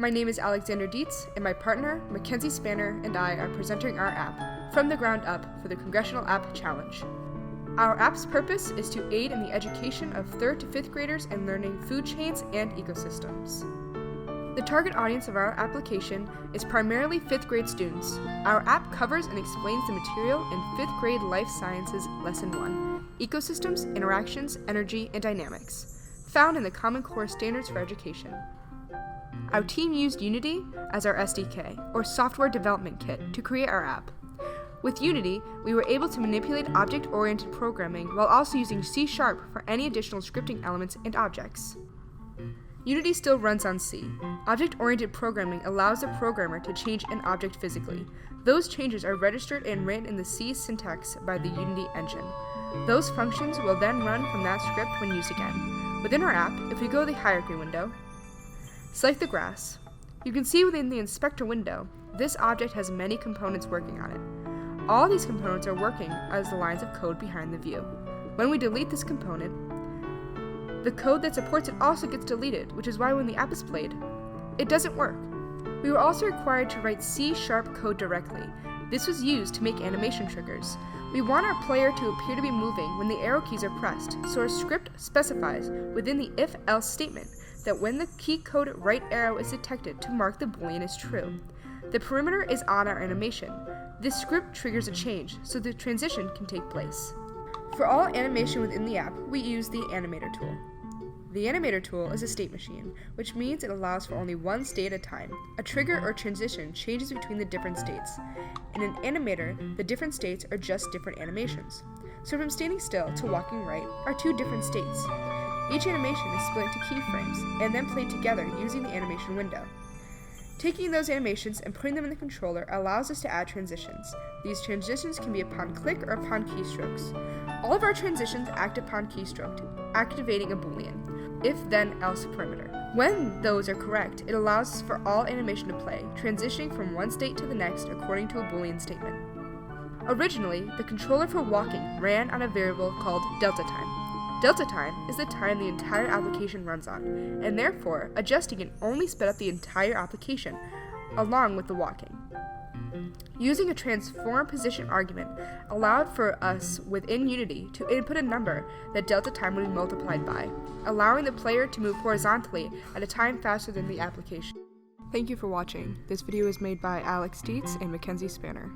My name is Alexander Dietz, and my partner, Mackenzie and I are presenting our app, From the Ground Up, for the Congressional App Challenge. Our app's purpose is to aid in the education of 3rd to 5th graders in learning food chains and ecosystems. The target audience of our application is primarily 5th grade students. Our app covers and explains the material in 5th grade Life Sciences Lesson 1, Ecosystems, Interactions, Energy, and Dynamics, found in the Common Core Standards for Education. Our team used Unity as our SDK, or software development kit, to create our app. With Unity, we were able to manipulate object-oriented programming while also using C# for any additional scripting elements and objects. Unity still runs on C. Object-oriented programming allows the programmer to change an object physically. Those changes are registered and written in the C syntax by the Unity engine. Those functions will then run from that script when used again. Within our app, if we go to the hierarchy window, select the grass. You can see within the inspector window, this object has many components working on it. All these components are working as the lines of code behind the view. When we delete this component, the code that supports it also gets deleted, which is why when the app is played, it doesn't work. We were also required to write C# code directly. This was used to make animation triggers. We want our player to appear to be moving when the arrow keys are pressed, so our script specifies within the if-else statement that when the key code right arrow is detected to mark the boolean as true. The perimeter is on our animation. This script triggers a change, so the transition can take place. For all animation within the app, we use the Animator tool. The Animator tool is a state machine, which means it allows for only one state at a time. A trigger or transition changes between the different states. In an animator, the different states are just different animations. So from standing still to walking right are 2 different states. Each animation is split into keyframes and then played together using the animation window. Taking those animations and putting them in the controller allows us to add transitions. These transitions can be upon click or upon keystrokes. All of our transitions act upon keystroke, activating a boolean, if-then-else perimeter. When those are correct, it allows for all animation to play, transitioning from one state to the next according to a boolean statement. Originally, the controller for walking ran on a variable called delta time. Delta time is the time the entire application runs on, and therefore, adjusting it only sped up the entire application, along with the walking. Using a transform position argument allowed for us within Unity to input a number that delta time would be multiplied by, allowing the player to move horizontally at a time faster than the application. Thank you for watching. This video was made by Alex Dietz and Mackenzie Spanner.